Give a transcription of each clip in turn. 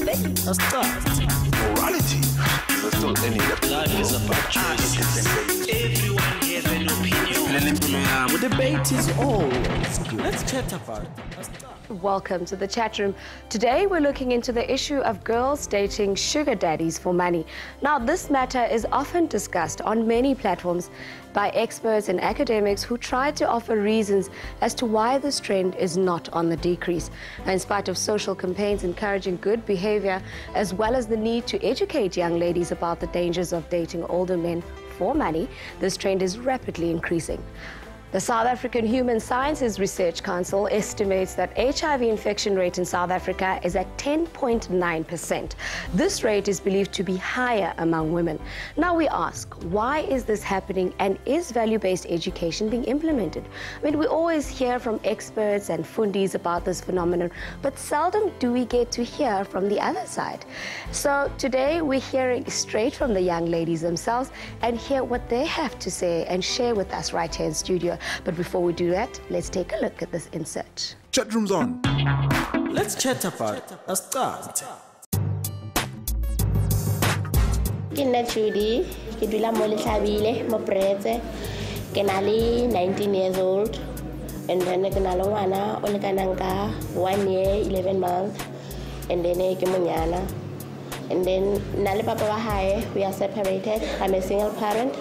Let's start. Morality. There's still any left. Life is about choices. Everyone has an opinion. The debate is always good. Let's chat about it. Let's start. Welcome to the chat room. Today we're looking into the issue of girls dating sugar daddies for money. Now, this matter is often discussed on many platforms by experts and academics who try to offer reasons as to why this trend is not on the decrease. And in spite of social campaigns encouraging good behavior, as well as the need to educate young ladies about the dangers of dating older men for money, this trend is rapidly increasing. The South African Human Sciences Research Council estimates that HIV infection rate in South Africa is at 10.9%. This rate is believed to be higher among women. Now we ask, why is this happening, and is value-based education being implemented? I mean, we always hear from experts and fundis about this phenomenon, but seldom do we get to hear from the other side. So today we're hearing straight from the young ladies themselves and hear what they have to say and share with us right here in studio. But before we do that, let's take a look at this insert. Chatroom's on. Let's chat about it. Let's start. Ke Judy, ke dula mo Letlhabile mo Bretse. Ke na le 19 years old, and then ke na le ngwana o lekanang ka 1 year 11 months, and then ke monyana. And then na le papa wa hae, we are separated. I'm a single parent.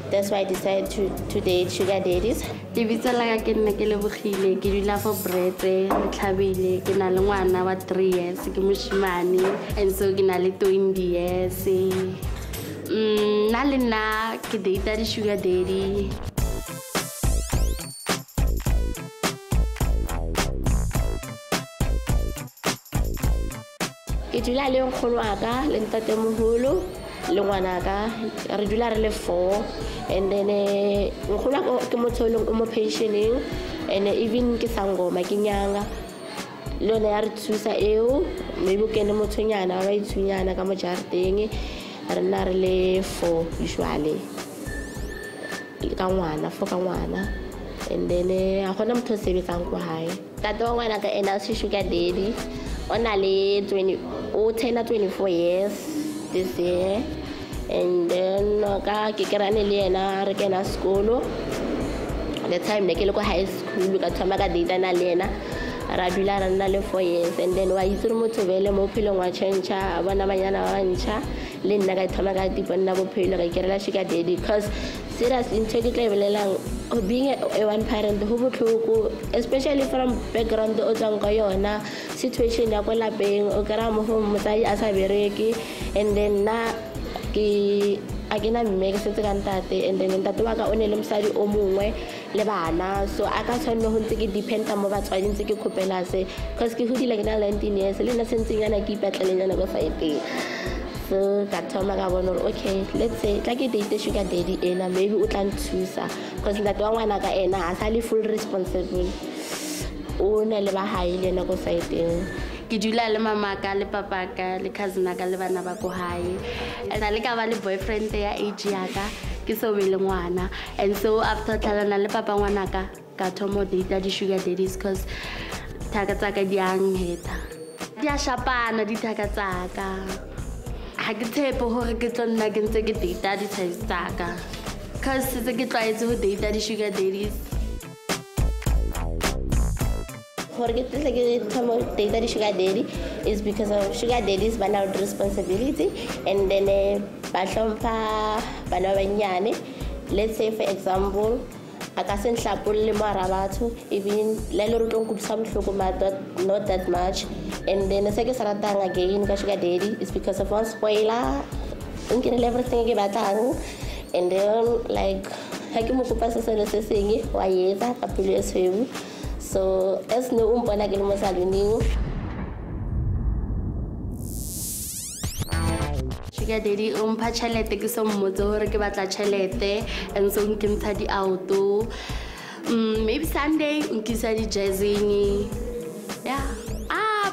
That's why I decided to date sugar daddies. Lebitso la ka ke nna ke Lebogile, ke dula for Bretse, Letlhabile, ke na le ngwana wa 3 years, ke moshimane, and so ke na le 20 years. Na le nna ke date di sugar daddy. Ke dula le nkgono wa ka le ntatemoholo le ngwana ka, re dula re le 4. And then nkgono ke motho o mo pensioning, and even ke sangoma ke nyanga le yone ya re thusa eo, maybe ke ne mothonyana wa ithunyana ka mo jareteng, re nna re le 4 usually ka ngwana 4 ka ngwana. And then a gona motho se sebetsang kwa hae. Tate wa ngwana ka ena se sugar daddy, o na le 24 years this year. And then ka ke kerane le yena re kena sekolo. The time ne ke le ko high school ka thoma ka date na le yena ra dula ra nna le 4 years. And then wa itse motho bele mo philong wa change bona banyana ba ntšha le nna ka thoma ka diponna bophelo ka kerela sugar daddy, because seriously into ke tlebelang being a one parent ho botlhoko, especially from background o tsang ka yona situation ya kwa lapeng o kera mo ho motsadi a sa bereke. And then na a ke na mme ke setse ka ntate, and then ntate wa ka o ne le mosadi o mongwe le bana, so a ka tshwanne ho ntse ke dependa mo batswadi ntse ke khopela se, because ke hodile ke na 19 years le nna sentsengana ke ipatlelenyana go saeteng. So ka thoma ka bona okay, let's say tla ke date sugar daddy ena, maybe o tla nthusa, because ntate wa ngwana ka ena a sa le full responsible, o ne le ba hae le nna go saeteng. Ke dula le mama ka le papa ka le cousin ka le bana ba ko hae, and le ka ba le boyfriend ya age ya ka ke so be le ngwana. And so after tlhalana le papa ngwana ka thomo date di sugar daddies, because thaka tsa ka di angheta di a shapana di thaka tsa ka, ha ke tshepe hore ke tlo nna ke ntse ke date di size tsa ka, because se ke tlwaetse ho date di sugar daddies. For get like date the sugar daddy is because of sugar daddies ban out responsibility, and then bahlompa bana banyane. Let's say for example aka se nhlapole mara batho, even le le rutong kupsa mhloko not that much. And then se ke saratang again ka sugar daddy is because of one spoiler nkile everything ke batlang, and then like ha ke mo kopa se se seng wa yetsa ka pele esweu. So as no umpona ke mo salwini sugar daddy umpha chelete ke so mmotse hore ke batla chelete, and so ke ntsha di auto, maybe Sunday nkisa di jazzing. Yeah,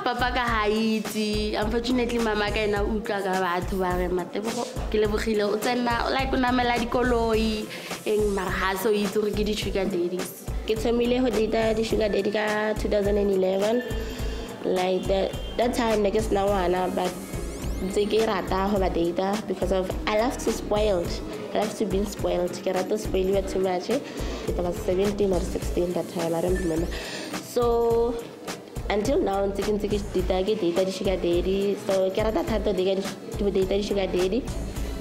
papa ka haiti, unfortunately mama ka ena utlwa ka batho ba re Matebogo ke Lebogile o tsena like o namela dikoloi eng mara ha so itse gore ke di sugar daddies. Ke thomile ho date di sugar daddy ka 2011, like that that time, I guess now, but they get data because of I love to spoiled. I love to be spoiled. I to spoil you too much. It was 17 or 16 that time. I don't remember. So until now, I'm taking data sugar daddy. So I had to data sugar daddy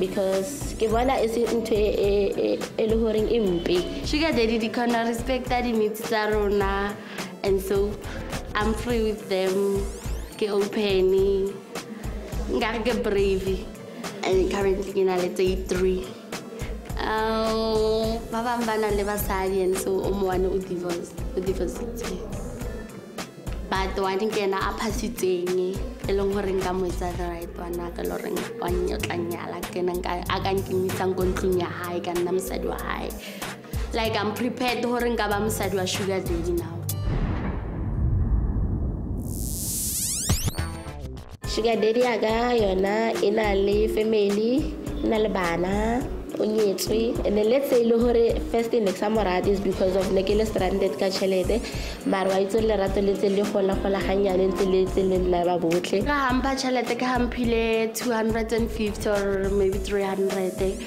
because Kivana is into a lowering impi. Sugar daddy, they cannot respect that he needs Sarona, and so I'm free with them. Get open. Get brave, and currently in let's say 3. Papa mbana leva sadi and so umwana divorce. But one thing kena apasiteng elong hore nka mo etsa the right one ka lo reng wa nyotlanyala kena nka aka nkimisa nkontlong ya hae ka nna mosadi wa hae. Like I'm prepared hore nka ba mosadi wa sugar daddy now. Sugar daddy aga yona ina le family, ina le bana, onyetswe. And then let's say hore first in examorad is because of nekele stranded ka chelete. Marwa itse le rato le tse le gola hanyane ntse le tse le nna ba botle. Ka hampa chelete ka hampile 250 or maybe 300.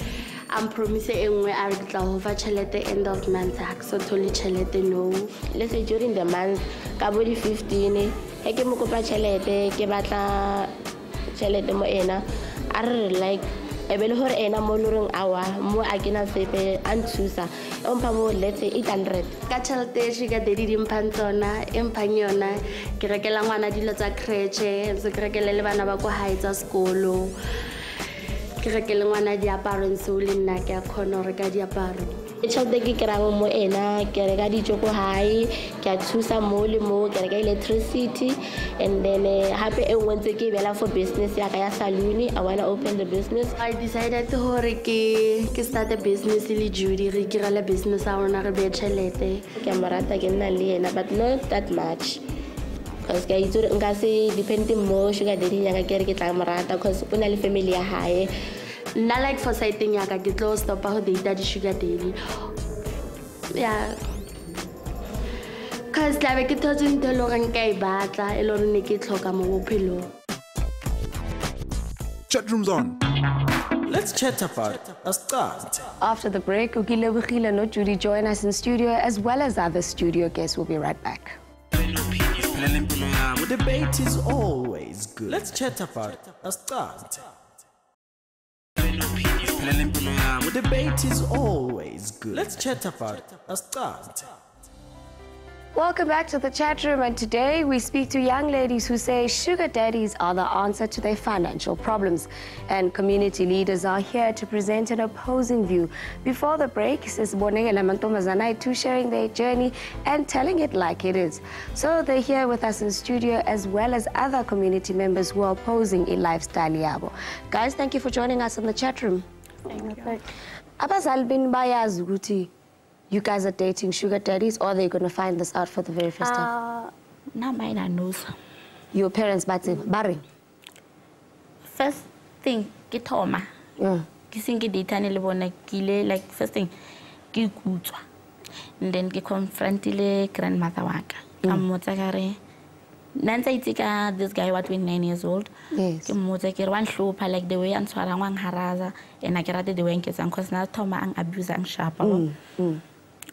I'm promising engwe a re tla ho fa chelete end of month ha so thole chelete no. Let's say during the month ka bo di 15 he ke mo kopa chelete ke batla chelete mo ena a re like e be le hore ena mo loreng awa mo a kena sepe anthusa ompa mo let's say 800 ka chelete sugar daddy di mpantsona empanyona ke rekela ngwana dilo tsa creche so ke rekele le bana ba go hae tsa skolo ke rekele ngwana diaparo ntse le nna ke a khona re ka diaparo chelete ke kerang mo ena ke reka dijo go hae ke a thusa mo le mo ke reka electricity and then hape e ngwentse ke bela for business ya ka ya saloon. I want to open the business. I decided to hore ke start a business le Judy re ke rela business a rona re be chelete ke marata ke nna le ena but not that much because ke itse nka se depending mo sugar daddy nya ka ke tla marata because una le family ya hae. Not like for sighting yaka get lost stop ho data di sugar daddy. Yeah. Cause like ke thotseng the loreng ka e batla e lore ne ke tlhoka mo bophelo. Chatroom's on. Let's chat about a start. After the break, Ukilebukile no Judy join us in studio as well as other studio guests. We'll be right back. Debate is always good. Let's chat about a start. Debate is always good. Let's chat about a start. Welcome back to the chat room, and today we speak to young ladies who say sugar daddies are the answer to their financial problems. And community leaders are here to present an opposing view. Before the break, says Bonegela Mantomazanai too sharing their journey and telling it like it is. So they're here with us in studio as well as other community members who are opposing a lifestyle yabo. Guys, thank you for joining us in the chat room. Thank you. Abazal bin bayaz guti. You guys are dating sugar daddies, or are they going to find this out for the very first time? Now mine knows. Your parents, Barry? First thing, get home. Kissing get data like first thing, get good. And then get confront the grandmother waka. Nansa this guy was 29 years old. Yes. One slope like the way and swallow haraza and I get the way and cause now Toma and abuse and sharp.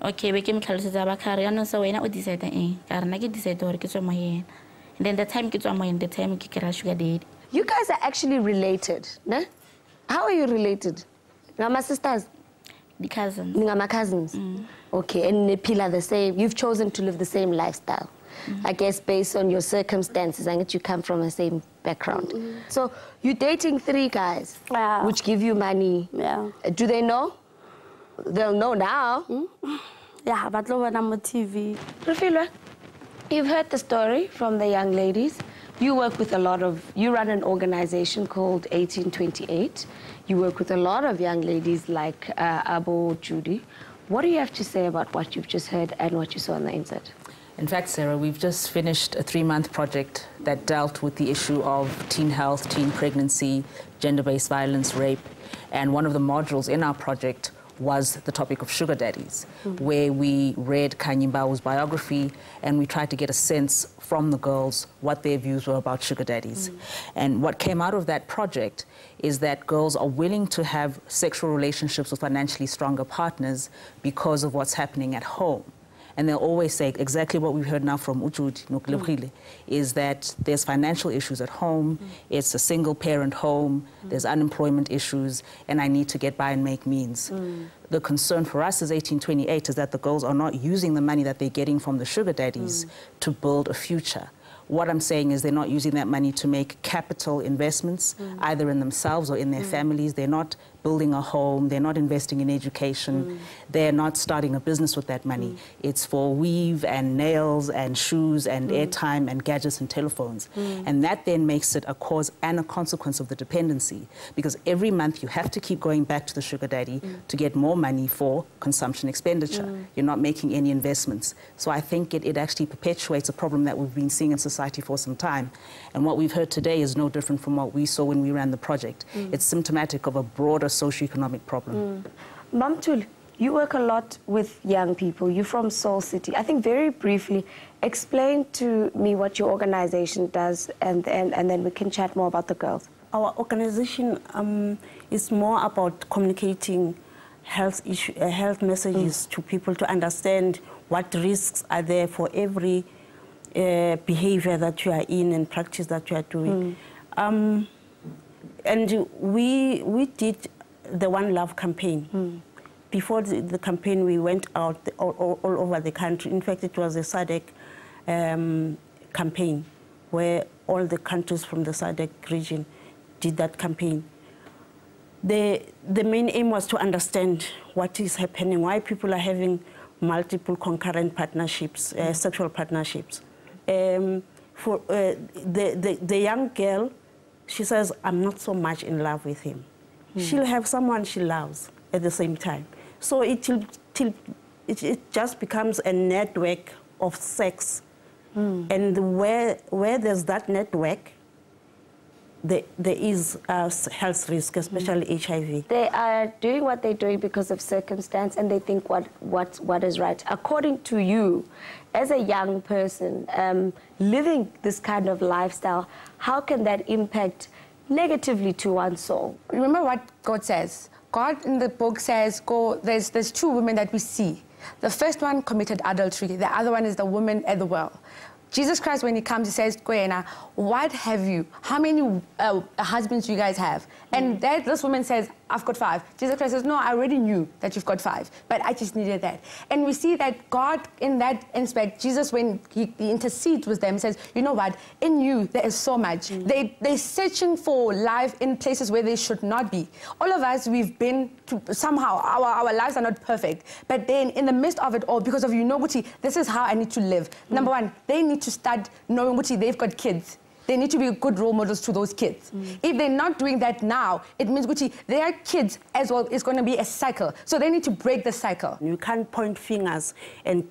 Okay, we came close to Zabakariano, so we not decide Karnaki decided to work on my hand. And then the time gets on my end, the time you sugar did. You guys are actually related, ne? How are you related? My sisters? The cousins. My cousins. Okay, and Nepila the same. You've chosen to live the same lifestyle. I guess based on your circumstances, I guess you come from the same background. So you're dating 3 guys, which give you money. Yeah. Do they know? They'll know now. Yeah, but when I'm on TV. Rufilwa, you've heard the story from the young ladies. You work with you run an organization called 18Twenty8. You work with a lot of young ladies like Abo, Judy. What do you have to say about what you've just heard and what you saw on the inside? In fact, Sarah, we've just finished a 3-month project that dealt with the issue of teen health, teen pregnancy, gender-based violence, rape. And one of the modules in our project was the topic of sugar daddies, where we read Kanyimbao's biography and we tried to get a sense from the girls what their views were about sugar daddies. And what came out of that project is that girls are willing to have sexual relationships with financially stronger partners because of what's happening at home. And they'll always say exactly what we've heard now from Uchud Nuklebrile, is that there's financial issues at home, it's a single parent home, there's unemployment issues, and I need to get by and make means. The concern for us as 1828 is that the girls are not using the money that they're getting from the sugar daddies to build a future. What I'm saying is they're not using that money to make capital investments, either in themselves or in their families. They're not building a home, they're not investing in education, they're not starting a business with that money. It's for weave and nails and shoes and airtime and gadgets and telephones. And that then makes it a cause and a consequence of the dependency, because every month you have to keep going back to the sugar daddy to get more money for consumption expenditure. You're not making any investments. So I think it actually perpetuates a problem that we've been seeing in society for some time. And what we've heard today is no different from what we saw when we ran the project. It's symptomatic of a broader socio-economic problem. Mamtul, you work a lot with young people. You're from Soul City. I think very briefly, explain to me what your organization does, and then we can chat more about the girls. Our organization is more about communicating health messages to people to understand what risks are there for every behavior that you are in and practice that you are doing. And we did the One Love campaign. Before the campaign, we went out all over the country. In fact, it was a SADC campaign where all the countries from the SADC region did that campaign. The main aim was to understand what is happening, why people are having multiple concurrent partnerships, sexual partnerships. For the young girl, she says, I'm not so much in love with him. She'll have someone she loves at the same time. So it just becomes a network of sex. And where there's that network, there is health risk, especially HIV. They are doing what they're doing because of circumstance, and they think what is right. According to you, as a young person living this kind of lifestyle, how can that impact negatively to one's soul? Remember what God says. God in the book says, there's two women that we see. The first one committed adultery. The other one is the woman at the well. Jesus Christ, when he comes, he says, Koena, what have you? How many husbands do you guys have? And this woman says, I've got 5. Jesus Christ says, no, I already knew that you've got 5, but I just needed that. And we see that God, in that aspect, Jesus, when he intercedes with them, says, you know what, in you, there is so much. They're searching for life in places where they should not be. All of us, we've been to, somehow, our lives are not perfect, but then in the midst of it all, because of you know, Gucci, this is how I need to live. Number one, they need to start knowing, Gucci, they've got kids. They need to be good role models to those kids. If they're not doing that now, it means, Gucci, their kids as well is going to be a cycle. So they need to break the cycle. You can't point fingers and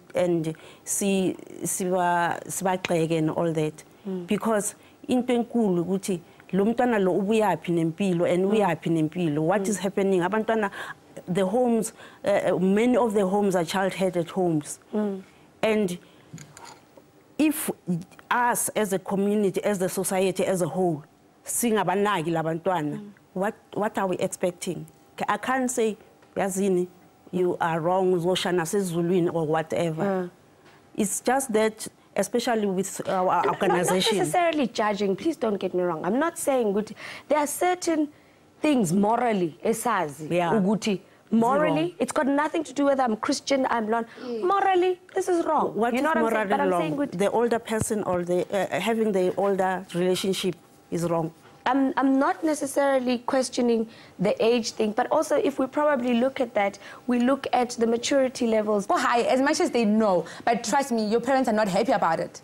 see and all that. Because in Penkulu, Gucci, Lumtana lo ubuyaphi nempilo and uyaphi nempilo. What is happening? Abantwana, the homes, many of the homes are child-headed homes. And if us as a community, as the society as a whole, singabanaki labantwana, what are we expecting? I can't say, Yazini, you are wrong, Zoshana Sezulwin or whatever. It's just that, especially with our organization. Not necessarily judging, please don't get me wrong. I'm not saying good. There are certain things morally, esazi, uguti. Morally, it's got nothing to do with I'm Christian, I'm not. Morally, this is wrong. What is morally wrong? The older person or having the older relationship is wrong. I'm not necessarily questioning the age thing, but also if we probably look at that, we look at the maturity levels. Go high, as much as they know, but trust me, your parents are not happy about it.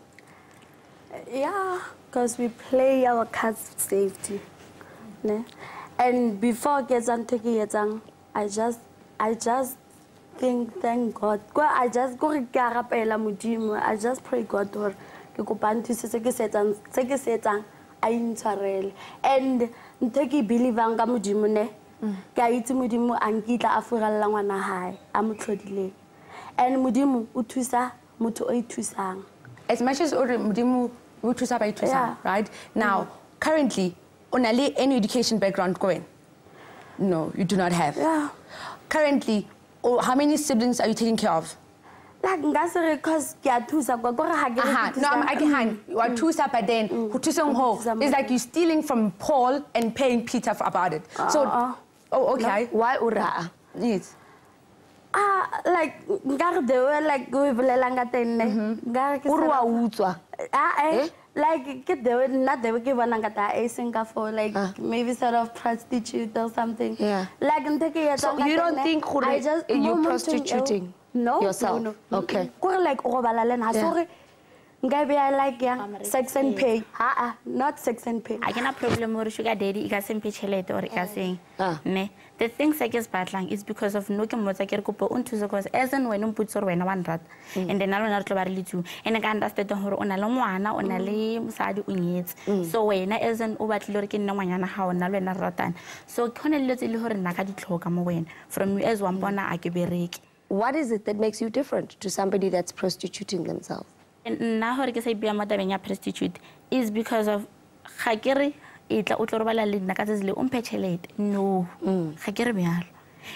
Yeah, because we play our cards safety. And before getting I just think, thank God. I just go I just pray God or I interrel. And take believe anga mudimune Ke a itse modimo a nkitla a furalla ngwana hae a mo tlhodileng. And modimo o thusa motho o ithusang. As much as modimo o thusa ba ithusang, right? Now, currently, only any education background going? No, you do not have. Yeah. Currently, how many siblings are you taking care of? Like because no, I can. You are thusa, but then it's like you're stealing from Paul and paying Peter about it. So, oh, okay. No. Why ura? Yes. Like like go like maybe sort of prostitute or something. Yeah. Like so you don't think you're prostituting yourself? No. Okay. Like sorry. I like sex and pay. Not sex and pay. I cannot problem with sugar daddy. I can pay chelete or I can ne. The things I guess battling is because of no can mother care couple unto the cause as and when puts or when one rat and then I don't know too. And I can understand her on a longwana on a lame side units. So when I isn't over lurking no one how na ratan. So can a little her nakadi cloak from you as one bona I can be rake. What is it that makes you different to somebody that's prostituting themselves? And now her say be a mother prostitute is because of Hagiri. Itla utlorobala le nna ka tsele o mphethelete no ga ke re byalo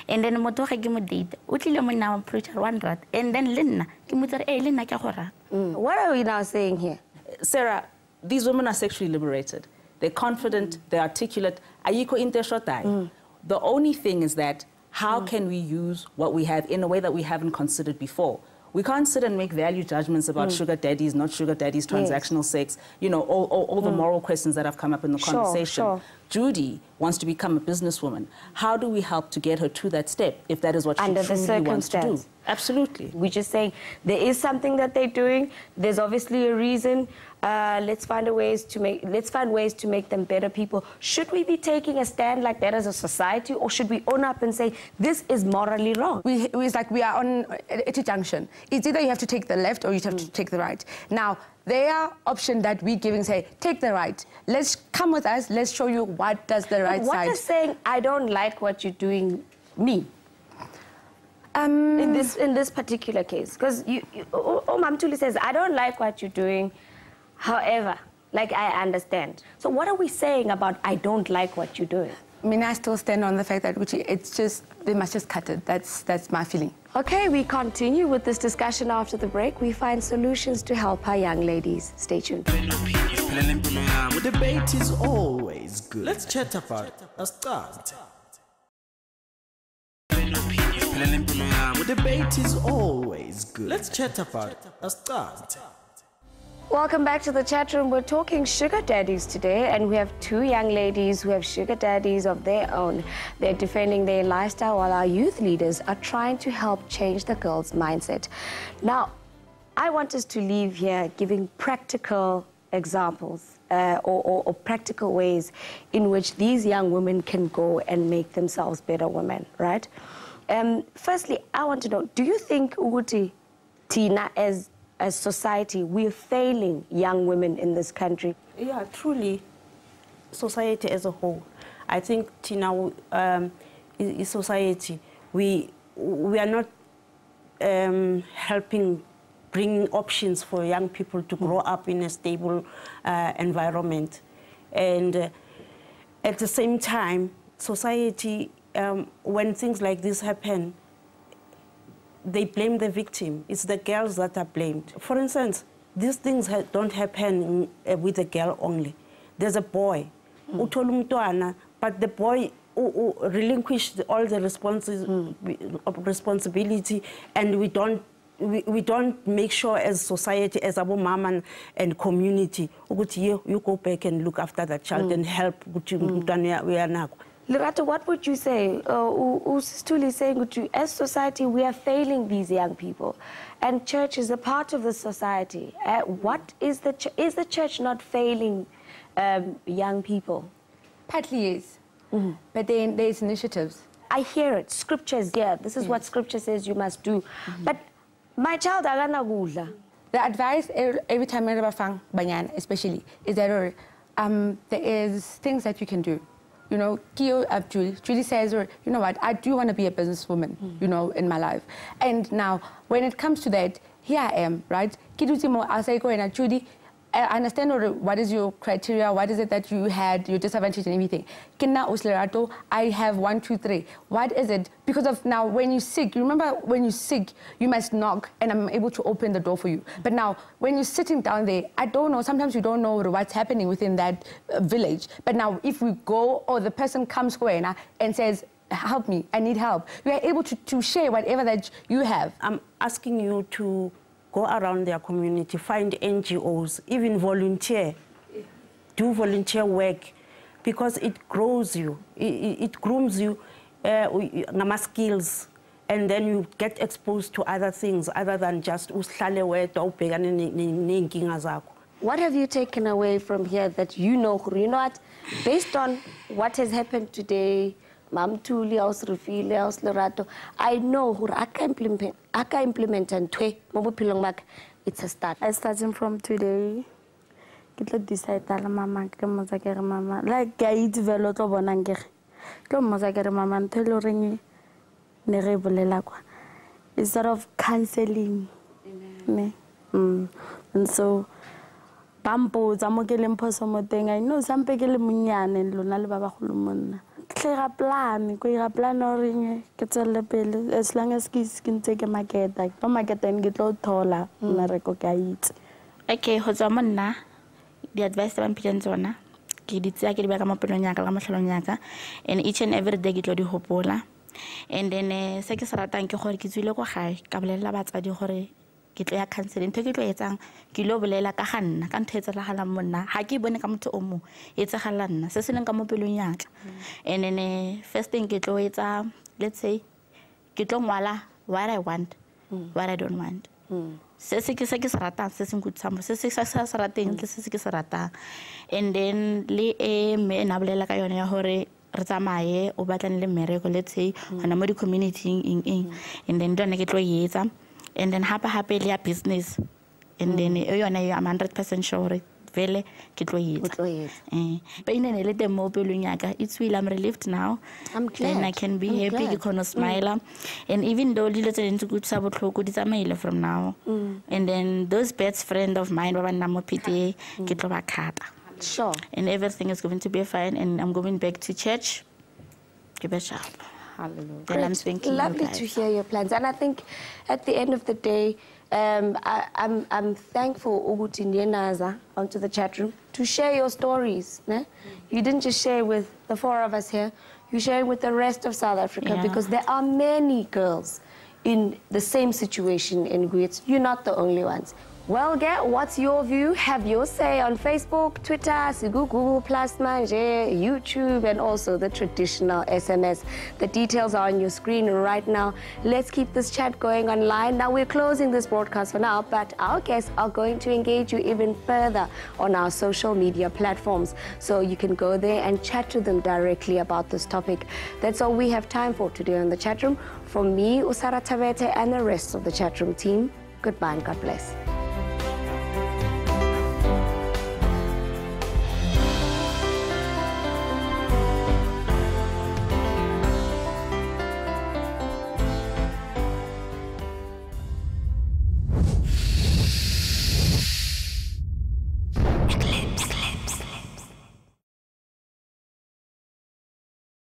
and then motho ga ke mo date o tlile mo nna preacher 100 and then le nna ke mo tsere le nna ke go rata. What are we now saying here? Sarah, these women are sexually liberated. They're confident, they're articulate. Ayiko inte shotai. The only thing is that how can we use what we have in a way that we haven't considered before? We can't sit and make value judgments about sugar daddies, not sugar daddies, transactional sex, you know, all the moral questions that have come up in the conversation. Sure. Judy wants to become a businesswoman. How do we help to get her to that step if that is what she truly wants to do? Absolutely. We're just saying there is something that they're doing. There's obviously a reason. Let's find ways to make them better people. Should we be taking a stand like that as a society, or should we own up and say this is morally wrong? It's like we are on at a junction. It's either you have to take the left or you have to take the right. Now, their option that we're giving say take the right. Let's come with us. Let's show you what does the right what side. What does saying I don't like what you're doing mean? In this particular case, because Mam Tuli says I don't like what you're doing. However, like I understand. So what are we saying about I don't like what you're doing? I mean, I still stand on the fact that it's just they must just cut it. That's my feeling. Okay, we continue with this discussion after the break. We find solutions to help our young ladies. Stay tuned. Debate is always good. Let's chat about it. Start. Debate is always good. Let's chat about it. Start. Welcome back to the chat room. We're talking sugar daddies today, and we have two young ladies who have sugar daddies of their own. They're defending their lifestyle while our youth leaders are trying to help change the girls' mindset. Now, I want us to leave here giving practical examples or practical ways in which these young women can go and make themselves better women, right? Firstly, I want to know, do you think, Uguti, Tina, as society, we're failing young women in this country? Yeah, truly, society as a whole. I think, Tina, is society. We are not helping bring options for young people to grow up in a stable environment. And at the same time, society, when things like this happen, they blame the victim. It's the girls that are blamed. For instance, these things don't happen with a girl only. There's a boy, but the boy relinquished all the responsibility, and we don't make sure as society, as our mama and community, you go back and look after that child and help. Lerato, what would you say? Usistuli saying, as society, we are failing these young people, and church is a part of the society. What is the church not failing young people? Partly is, but then there's initiatives. I hear it. Scriptures, this is what Scripture says you must do. But my child, the advice every time I ever found Banyan, especially, is that there is things that you can do. you know, Kio Julie says, or you know what, I do want to be a businesswoman, you know, in my life. And now, when it comes to that, here I am, right? Kidutimo, I'll say, go and Judy, I understand what is your criteria, what is it that you had, your disadvantage and everything. Kina uslerato, I have 1, 2, 3. What is it? Because of now, when you're sick, you remember when you're sick, you must knock and I'm able to open the door for you. But now, when you're sitting down there, I don't know, sometimes you don't know what's happening within that village. But now, if we go, or the person comes and says, help me, I need help, you are able to share whatever that you have. I'm asking you to go around their community, find NGOs, even volunteer, do volunteer work, because it grows you, it grooms you, skills, and then you get exposed to other things other than just uhlale wedwa ubhekane ney'nkinga zakho. What have you taken away from here that you know what, based on what has happened today, Mam Tuli, aus Refile, aus Lerato, I know who I can implement and it's a start. I starting from today. Get decide mama, mama. Like I develop bonangere. Mama and tell ring instead of cancelling. And so Bambo, Zamogel impossible thing. I know some pegel munyan and Lunal Baba Hulumuna. Clear a plan, or as long as kids can take a market, like no market and get low taller, Okay, Hozamana, the advice of Pianzona, Kiditsaki Bacamaponaka, and each and every day get Lodi Hopola. And then a second thank you for Kizulo High, Cabella Bats Adihore. Kitla canceling to get kilo belela kahan, can't take a halamona, haki bonacam to omu, it's a halan, Sessin Camopilunak. And then a first thing get let's say, Kitomwala, what I want, what I don't want. Sessikisarata, Sessin good summer, Sessaratin, Sessisarata. And then Lee a me nablela Cayonia Hore. Razamaye, Obatan Le Miracle, let's say, on a modi community in, and then don't get loyeza. And then happy business, and then I'm 100% sure. Vele kitloyeza. But in a little mobile it's will I'm relieved now. I'm glad. Then I can be happy, you can smile. And even though little into good sabot good is a mail from now. And then those best friend of mine were Namo PT Kitlovakata. Sure. And everything is going to be fine, and I'm going back to church. Keep it sharp. Hallelujah. Then I'm thinking. Lovely to hear your plans, and I think at the end of the day, I'm thankful Uguti Naza onto the chat room to share your stories. Ne? You didn't just share with the 4 of us here; you share with the rest of South Africa because there are many girls in the same situation in Greece. You're not the only ones. Well, what's your view? Have your say on Facebook, Twitter, Google+, YouTube, and also the traditional SMS. The details are on your screen right now. Let's keep this chat going online. Now, we're closing this broadcast for now, but our guests are going to engage you even further on our social media platforms. So you can go there and chat to them directly about this topic. That's all we have time for today on the chat room. From me, Usara Tavete, and the rest of the chat room team, goodbye and God bless.